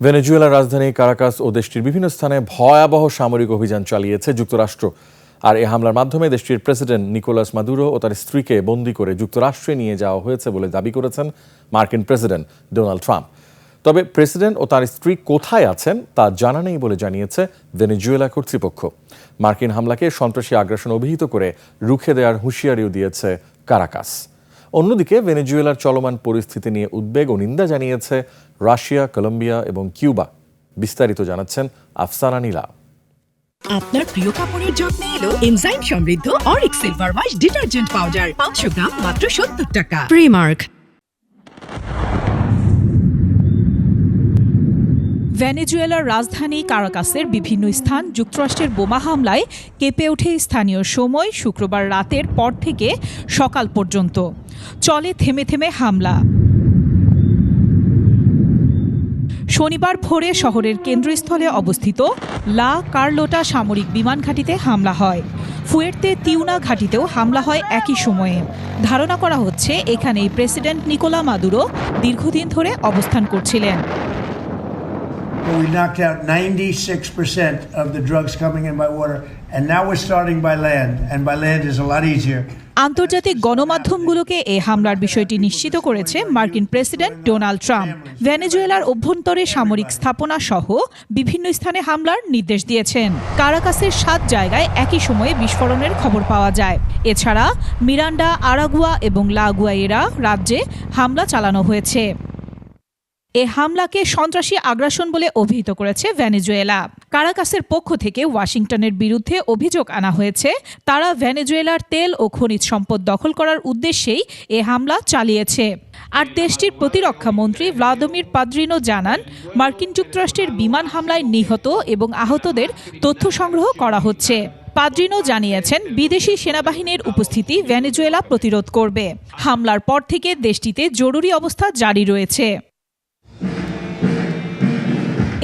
ভেনেজুয়েলার রাজধানী কারাকাস ও দেশটির বিভিন্ন স্থানে ভয়াবহ সামরিক অভিযান চালিয়েছে যুক্তরাষ্ট্র। আর এই হামলার মাধ্যমে দেশটির প্রেসিডেন্ট নিকোলাস মাদুরো ও তার স্ত্রীকে বন্দী করে যুক্তরাষ্ট্রে নিয়ে যাওয়া হয়েছে বলে দাবি করেছেন মার্কিন প্রেসিডেন্ট ডোনাল্ড ট্রাম্প। তবে প্রেসিডেন্ট ও তার স্ত্রী কোথায় আছেন তা জানা নেই বলে জানিয়েছে ভেনেজুয়েলা কর্তৃপক্ষ। মার্কিন হামলাকে সন্ত্রাসী আগ্রাসন অভিহিত করে রুখে দেওয়ার হুঁশিয়ারিও দিয়েছে কারাকাস। অন্যদিকে ভেনেজুয়েলার চলমান পরিস্থিতি নিয়ে উদ্বেগ ও নিন্দা জানিয়েছে রাশিয়া, কলম্বিয়া এবং কিউবা। বিস্তারিত জানাচ্ছেন আফসানা নীলা। আপনার প্রিয় কাপড়ের যত্নে এলো এনজাইম সমৃদ্ধ Arik silver wash detergent powder 500 গ্রাম মাত্র 70 টাকা। প্রিমার্ক। ভেনেজুয়েলার রাজধানী কারাকাসের বিভিন্ন স্থান যুক্তরাষ্ট্রের বোমা হামলায় কেঁপে ওঠে স্থানীয় সময় শুক্রবার রাতের পর থেকে সকাল পর্যন্ত চলে থেমে থেমে হামলা। শনিবার ভোরে শহরের কেন্দ্রস্থলে অবস্থিত লা কার্লোটা সামরিক বিমান ঘাঁটিতে হামলা হয়। ফুয়ের্তে তিউনা ঘাঁটিতেও হামলা হয় একই সময়ে। ধারণা করা হচ্ছে এখানেই প্রেসিডেন্ট নিকোলা মাদুরো দীর্ঘদিন ধরে অবস্থান করছিলেন। We knocked out 96% of the drugs coming in by water, and now we're starting by land, and by land is a lot easier. আন্তর্জাতিক গণমাধ্যমগুলোকে এই হামলার বিষয়টি নিশ্চিত করেছে মার্কিন প্রেসিডেন্ট ডোনাল্ড ট্রাম্প। ভেনেজুয়েলার অভ্যন্তরে সামরিক স্থাপনা সহ বিভিন্ন স্থানে হামলার নির্দেশ দিয়েছেন। কারাকাসের 7 জায়গায় একই সময়ে বিস্ফোরণের খবর পাওয়া যায়। এছাড়া মিরান্ডা, আরাগুয়া এবং লা গুয়াইরা রাজ্যে হামলা চালানো হয়েছে। এ হামলাকে সন্ত্রাসী আগ্রাসন বলে অভিহিত করেছে ভেনেজুয়েলা। কারাকাসের পক্ষ থেকে ওয়াশিংটনের বিরুদ্ধে অভিযোগ আনা হয়েছে তারা ভেনেজুয়েলার তেল ও খনিজ সম্পদ দখল করার উদ্দেশ্যেই এ হামলা চালিয়েছে। আর দেশটির প্রতিরক্ষা মন্ত্রী ভ্লাদিমির পাদ্রিনো জানান, মার্কিন যুক্তরাষ্ট্রের বিমান হামলায় নিহত এবং আহতদের তথ্য সংগ্রহ করা হচ্ছে। পাদ্রিনো জানিয়েছেন বিদেশি সেনাবাহিনীর উপস্থিতি ভেনেজুয়েলা প্রতিরোধ করবে। হামলার পর থেকে দেশটিতে জরুরি অবস্থা জারি রয়েছে।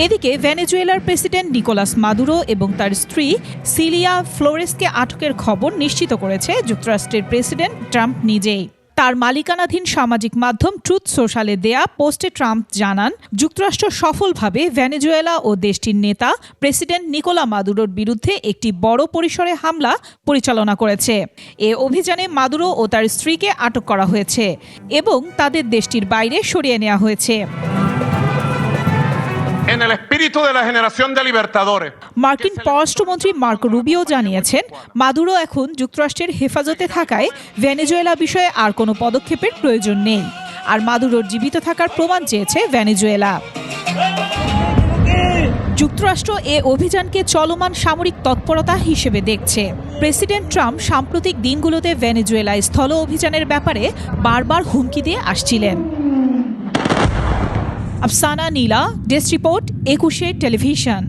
এদিকে ভেনেজুয়েলার প্রেসিডেন্ট নিকোলাস মাদুরো এবং তার স্ত্রী সিলিয়া ফ্লোরেসকে আটকের খবর নিশ্চিত করেছে যুক্তরাষ্ট্রের প্রেসিডেন্ট ট্রাম্প নিজেই। তার মালিকানাধীন সামাজিক মাধ্যম ট্রুথ সোশ্যালে দেয়া পোস্টে ট্রাম্প জানান, যুক্তরাষ্ট্র সফলভাবে ভেনেজুয়েলা ও দেশটির নেতা প্রেসিডেন্ট নিকোলা মাদুরোর বিরুদ্ধে একটি বড় পরিসরে হামলা পরিচালনা করেছে। এ অভিযানে মাদুরো ও তার স্ত্রীকে আটক করা হয়েছে এবং তাদের দেশটির বাইরে সরিয়ে নেওয়া হয়েছে। মার্কিন পররাষ্ট্রমন্ত্রী মার্কো রুবিও জানিয়েছেন, মাদুরো এখন যুক্তরাষ্ট্রের হেফাজতে থাকায় ভেনেজুয়েলা বিষয়ে আর কোনো পদক্ষেপের প্রয়োজন নেই। আর মাদুরোর জীবিত থাকার প্রমাণ চেয়েছে ভেনেজুয়েলা। যুক্তরাষ্ট্র এ অভিযানকে চলমান সামরিক তৎপরতা হিসেবে দেখছে। প্রেসিডেন্ট ট্রাম্প সাম্প্রতিক দিনগুলোতে ভেনেজুয়েলায় স্থল অভিযানের ব্যাপারে বারবার হুমকি দিয়ে আসছিলেন। আফসানা নীলা, ডেস্ক রিপোর্ট, 21 টেলিভিশন।